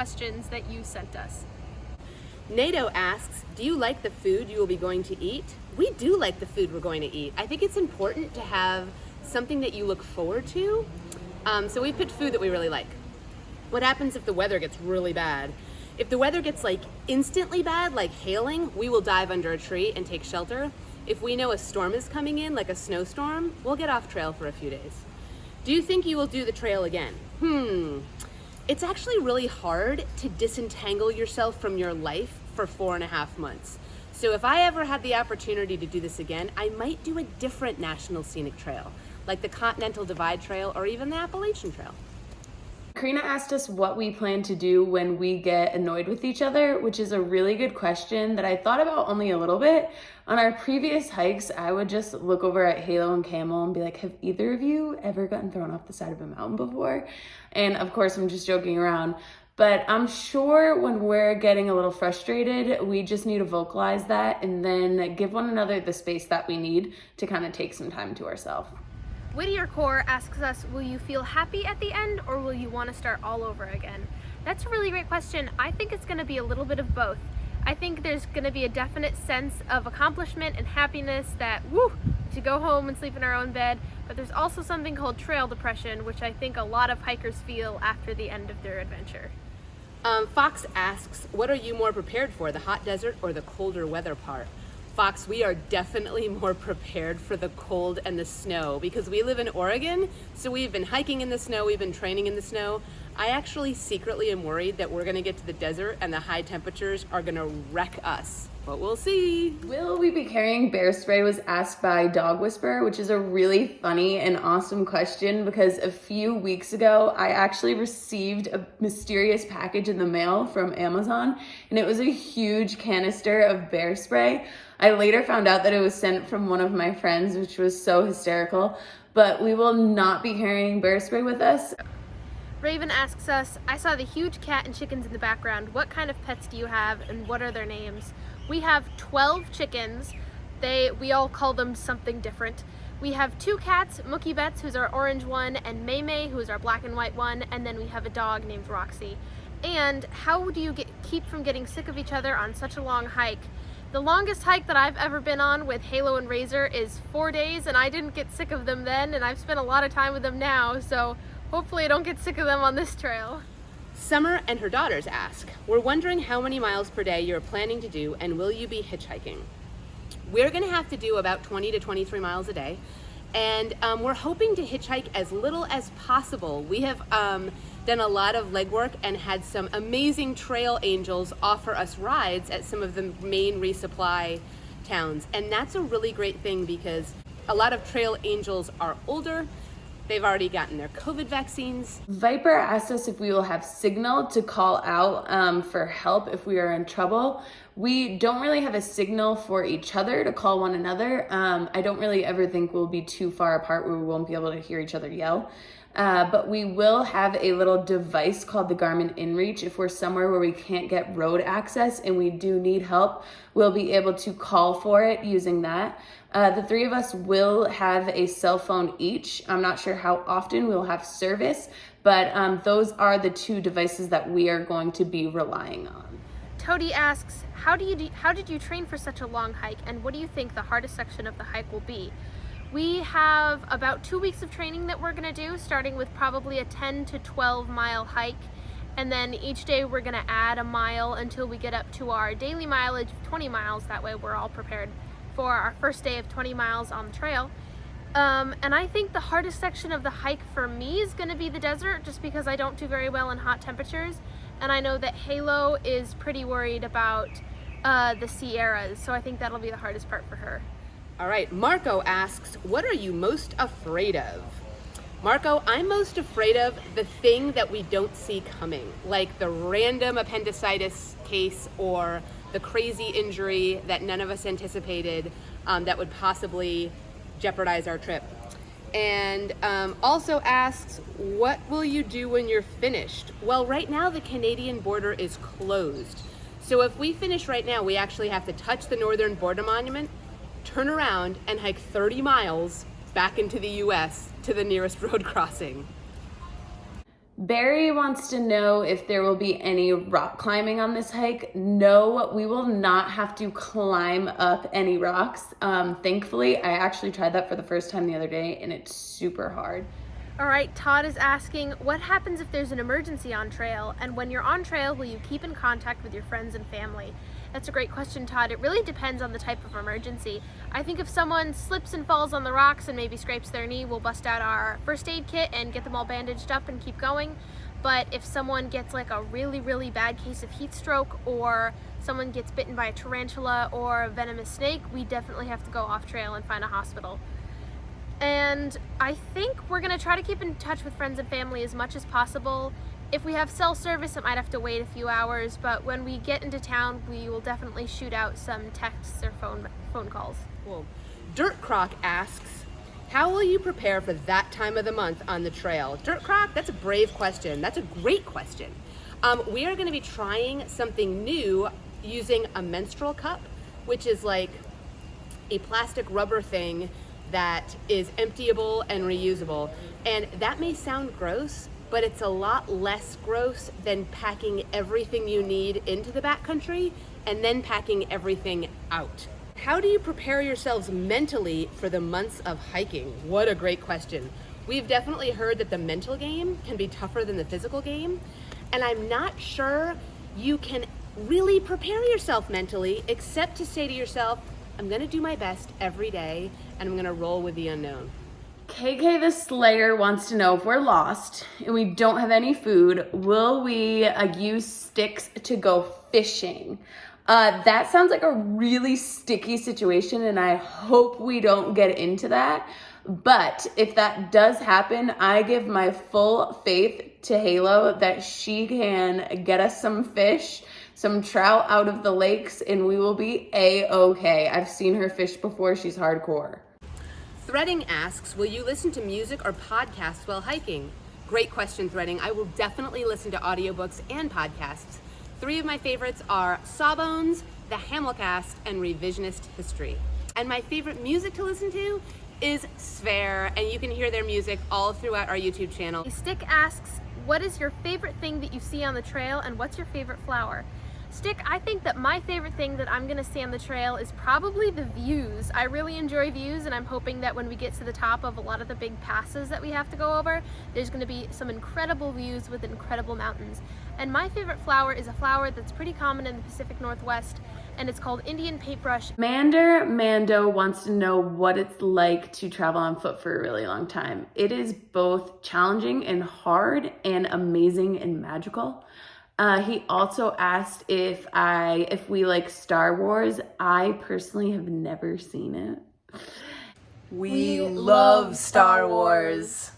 questions that you sent us. NATO asks, do you like the food you will be going to eat? We do like the food we're going to eat. I think it's important to have something that you look forward to. So we picked food that we really like. What happens if the weather gets really bad? If the weather gets like instantly bad, like hailing, we will dive under a tree and take shelter. If we know a storm is coming in, like a snowstorm, we'll get off trail for a few days. Do you think you will do the trail again? It's actually really hard to disentangle yourself from your life for 4.5 months. So if I ever had the opportunity to do this again, I might do a different national scenic trail, like the Continental Divide Trail or even the Appalachian Trail. Karina asked us what we plan to do when we get annoyed with each other, which is a really good question that I thought about only a little bit. On our previous hikes, I would just look over at Halo and Camel and be like, have either of you ever gotten thrown off the side of a mountain before? And of course, I'm just joking around. But I'm sure when we're getting a little frustrated, we just need to vocalize that and then give one another the space that we need to kind of take some time to ourselves. Whittier Core asks us, will you feel happy at the end or will you want to start all over again? That's a really great question. I think it's going to be a little bit of both. I think there's going to be a definite sense of accomplishment and happiness that, to go home and sleep in our own bed, but there's also something called trail depression, which I think a lot of hikers feel after the end of their adventure. Fox asks, what are you more prepared for, the hot desert or the colder weather part? Fox, we are definitely more prepared for the cold and the snow because we live in Oregon, so we've been hiking in the snow, we've been training in the snow. I actually secretly am worried that we're gonna get to the desert and the high temperatures are gonna wreck us, but we'll see. Will we be carrying bear spray was asked by Dog Whisperer, which is a really funny and awesome question because a few weeks ago, I actually received a mysterious package in the mail from Amazon and it was a huge canister of bear spray. I later found out that it was sent from one of my friends, which was so hysterical, but we will not be carrying bear spray with us. Raven asks us, I saw the huge cat and chickens in the background. What kind of pets do you have and what are their names? We have 12 chickens. We all call them something different. We have 2 cats, Mookie Betts, who's our orange one, and May May, who's our black and white one, and then we have a dog named Roxy. And how do you keep from getting sick of each other on such a long hike? The longest hike that I've ever been on with Halo and Razor is 4 days, and I didn't get sick of them then, and I've spent a lot of time with them now, so hopefully I don't get sick of them on this trail. Summer and her daughters ask, we're wondering how many miles per day you're planning to do and will you be hitchhiking? We're gonna have to do about 20 to 23 miles a day, and we're hoping to hitchhike as little as possible. We have done a lot of legwork and had some amazing trail angels offer us rides at some of the main resupply towns. And that's a really great thing because a lot of trail angels are older. They've already gotten their COVID vaccines. Viper asked us if we will have signal to call out for help if we are in trouble. We don't really have a signal for each other to call one another. I don't really ever think we'll be too far apart where we won't be able to hear each other yell. But we will have a little device called the Garmin InReach. If we're somewhere where we can't get road access and we do need help, we'll be able to call for it using that. The 3 of us will have a cell phone each. I'm not sure how often we'll have service, but those are the 2 devices that we are going to be relying on. Toady asks, how did you train for such a long hike, and what do you think the hardest section of the hike will be? We have about 2 weeks of training that we're gonna do, starting with probably a 10 to 12 mile hike. And then each day we're gonna add a mile until we get up to our daily mileage of 20 miles. That way we're all prepared for our first day of 20 miles on the trail. And I think the hardest section of the hike for me is gonna be the desert, just because I don't do very well in hot temperatures. And I know that Halo is pretty worried about the Sierras, so I think that'll be the hardest part for her. All right, Marco asks, what are you most afraid of? Marco, I'm most afraid of the thing that we don't see coming, like the random appendicitis case or the crazy injury that none of us anticipated that would possibly jeopardize our trip. And also asks, what will you do when you're finished? Well, right now the Canadian border is closed. So if we finish right now, we actually have to touch the Northern Border Monument, turn around and hike 30 miles back into the US to the nearest road crossing. Barry wants to know if there will be any rock climbing on this hike. No, we will not have to climb up any rocks. Thankfully, I actually tried that for the first time the other day, and it's super hard. All right, Todd is asking, what happens if there's an emergency on trail? And when you're on trail, will you keep in contact with your friends and family? That's a great question, Todd. It really depends on the type of emergency. I think if someone slips and falls on the rocks and maybe scrapes their knee, we'll bust out our first aid kit and get them all bandaged up and keep going. But if someone gets like a really, really bad case of heat stroke, or someone gets bitten by a tarantula or a venomous snake, we definitely have to go off trail and find a hospital. And I think we're gonna try to keep in touch with friends and family as much as possible. If we have cell service, it might have to wait a few hours, but when we get into town, we will definitely shoot out some texts or phone calls. Cool. Dirt Croc asks, how will you prepare for that time of the month on the trail? Dirt Croc, that's a brave question. That's a great question. We are going to be trying something new using a menstrual cup, which is like a plastic rubber thing that is emptyable and reusable. And that may sound gross, but it's a lot less gross than packing everything you need into the backcountry and then packing everything out. How do you prepare yourselves mentally for the months of hiking? What a great question. We've definitely heard that the mental game can be tougher than the physical game, and I'm not sure you can really prepare yourself mentally except to say to yourself, I'm gonna do my best every day and I'm gonna roll with the unknown. KK the Slayer wants to know if we're lost and we don't have any food, will we use sticks to go fishing? That sounds like a really sticky situation, and I hope we don't get into that. But if that does happen, I give my full faith to Halo that she can get us some fish, some trout out of the lakes, and we will be A-okay. I've seen her fish before. She's hardcore. Threading asks, will you listen to music or podcasts while hiking? Great question, Threading. I will definitely listen to audiobooks and podcasts. 3 of my favorites are Sawbones, The Hamilcast, and Revisionist History. And my favorite music to listen to is Sphere, and you can hear their music all throughout our YouTube channel. Stick asks, what is your favorite thing that you see on the trail, and what's your favorite flower? Stick, I think that my favorite thing that I'm gonna see on the trail is probably the views. I really enjoy views, and I'm hoping that when we get to the top of a lot of the big passes that we have to go over, there's gonna be some incredible views with incredible mountains. And my favorite flower is a flower that's pretty common in the Pacific Northwest, and it's called Indian paintbrush. Mando wants to know what it's like to travel on foot for a really long time. It is both challenging and hard and amazing and magical. He also asked if we like Star Wars. I personally have never seen it. We love Star Wars.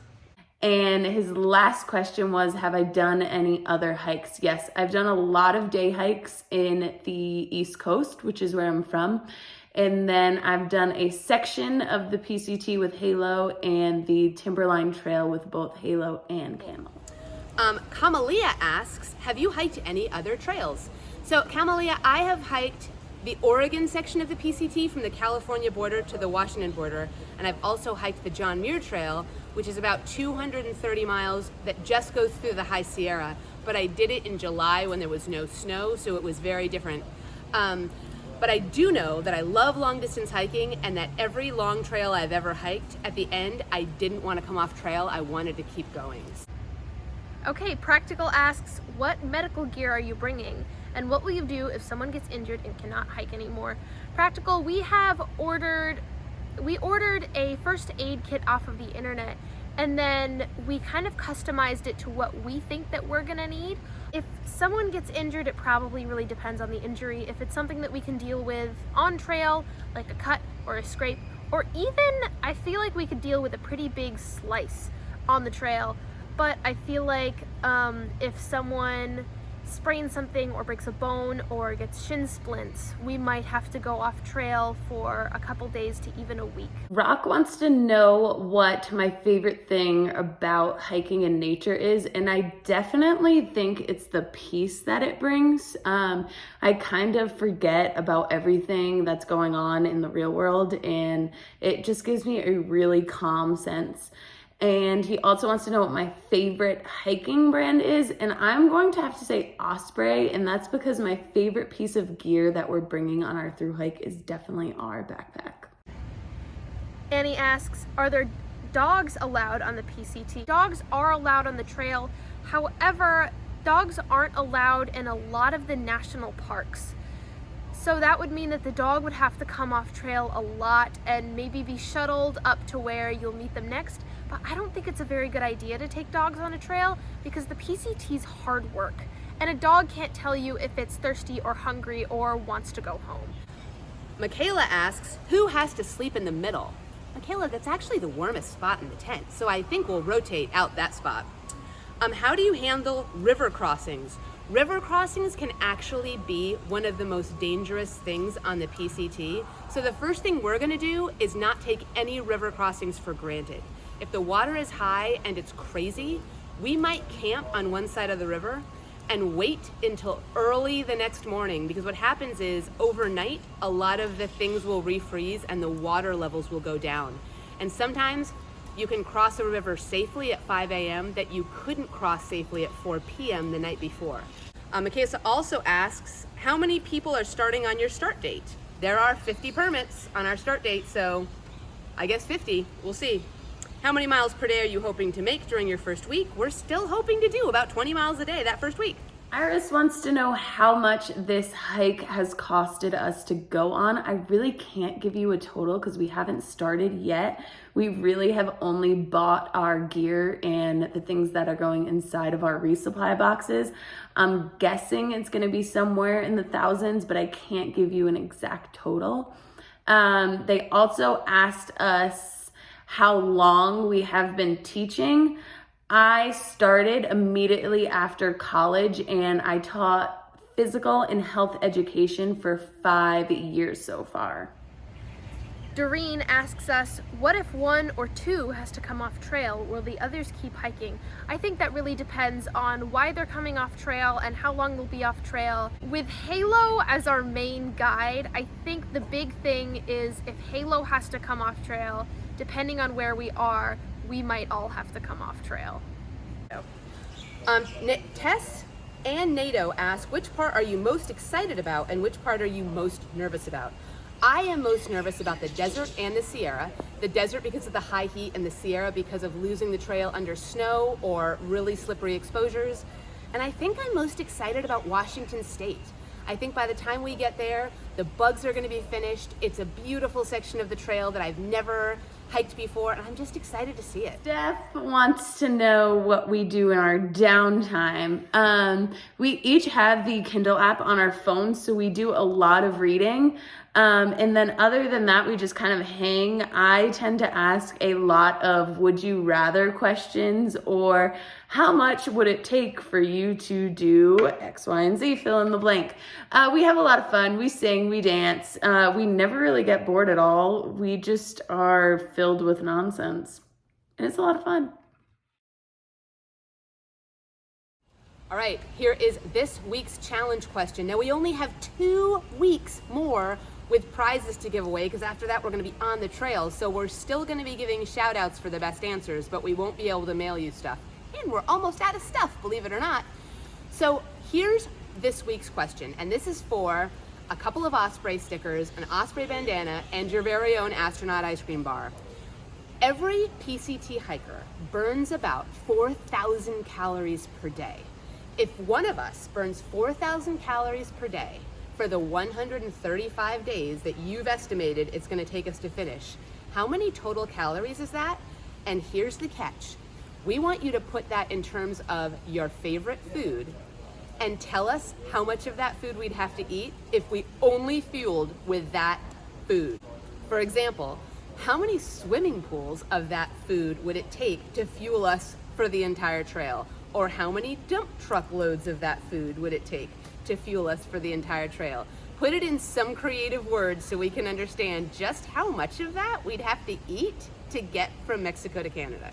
And his last question was, have I done any other hikes? Yes, I've done a lot of day hikes in the East Coast, which is where I'm from. And then I've done a section of the PCT with Halo and the Timberline Trail with both Halo and Camel. Kamalia asks, have you hiked any other trails? So Kamalia, I have hiked the Oregon section of the PCT from the California border to the Washington border, and I've also hiked the John Muir Trail, which is about 230 miles that just goes through the High Sierra, but I did it in July when there was no snow, so it was very different. But I do know that I love long distance hiking, and that every long trail I've ever hiked, at the end, I didn't want to come off trail, I wanted to keep going. Okay, Practical asks, what medical gear are you bringing? And what will you do if someone gets injured and cannot hike anymore? Practical, we ordered a first aid kit off of the internet, and then we kind of customized it to what we think that we're gonna need. If someone gets injured, it probably really depends on the injury. If it's something that we can deal with on trail, like a cut or a scrape, or even I feel like we could deal with a pretty big slice on the trail. But I feel like if someone sprains something or breaks a bone or gets shin splints, we might have to go off trail for a couple days to even a week. Rock wants to know what my favorite thing about hiking in nature is, and I definitely think it's the peace that it brings. I kind of forget about everything that's going on in the real world, and it just gives me a really calm sense. And he also wants to know what my favorite hiking brand is. And I'm going to have to say Osprey. And that's because my favorite piece of gear that we're bringing on our Thru-Hike is definitely our backpack. Annie asks, are there dogs allowed on the PCT? Dogs are allowed on the trail. However, dogs aren't allowed in a lot of the national parks. So that would mean that the dog would have to come off trail a lot and maybe be shuttled up to where you'll meet them next. But I don't think it's a very good idea to take dogs on a trail because the PCT is hard work. And a dog can't tell you if it's thirsty or hungry or wants to go home. Michaela asks, who has to sleep in the middle? Michaela, that's actually the warmest spot in the tent, so I think we'll rotate out that spot. How do you handle river crossings? River crossings can actually be one of the most dangerous things on the PCT. So the first thing we're gonna do is not take any river crossings for granted. If the water is high and it's crazy, we might camp on one side of the river and wait until early the next morning, because what happens is overnight, a lot of the things will refreeze and the water levels will go down. And sometimes you can cross a river safely at 5 a.m. that you couldn't cross safely at 4 p.m. the night before. Mikasa also asks, how many people are starting on your start date? There are 50 permits on our start date, so I guess 50, we'll see. How many miles per day are you hoping to make during your first week? We're still hoping to do about 20 miles a day that first week. Iris wants to know how much this hike has costed us to go on. I really can't give you a total because we haven't started yet. We really have only bought our gear and the things that are going inside of our resupply boxes. I'm guessing it's going to be somewhere in the thousands, but I can't give you an exact total. They also asked us how long we have been teaching. I started immediately after college and I taught physical and health education for 5 years so far. Doreen asks us, what if one or two has to come off trail? Will the others keep hiking? I think that really depends on why they're coming off trail and how long they'll be off trail. With Halo as our main guide, I think the big thing is if Halo has to come off trail, depending on where we are, we might all have to come off trail. Tess and NATO ask, which part are you most excited about and which part are you most nervous about? I am most nervous about the desert and the Sierra. The desert because of the high heat and the Sierra because of losing the trail under snow or really slippery exposures. And I think I'm most excited about Washington State. I think by the time we get there, the bugs are gonna be finished. It's a beautiful section of the trail that I've never hiked before, and I'm just excited to see it. Steph wants to know what we do in our downtime. We each have the Kindle app on our phones, so we do a lot of reading. And then other than that, we just kind of hang. I tend to ask a lot of would you rather questions, or how much would it take for you to do X, Y, and Z, fill in the blank. We have a lot of fun. We sing, we dance. We never really get bored at all. We just are filled with nonsense. And it's a lot of fun. All right, here is this week's challenge question. Now we only have 2 weeks more with prizes to give away, because after that we're going to be on the trail. So we're still going to be giving shout outs for the best answers, but we won't be able to mail you stuff. And we're almost out of stuff, believe it or not. So here's this week's question, and this is for a couple of Osprey stickers, an Osprey bandana, and your very own astronaut ice cream bar. Every PCT hiker burns about 4,000 calories per day. If one of us burns 4,000 calories per day for the 135 days that you've estimated it's going to take us to finish, how many total calories is that? And here's the catch. We want you to put that in terms of your favorite food and tell us how much of that food we'd have to eat if we only fueled with that food. For example, how many swimming pools of that food would it take to fuel us for the entire trail? Or how many dump truck loads of that food would it take to fuel us for the entire trail? Put it in some creative words so we can understand just how much of that we'd have to eat to get from Mexico to Canada.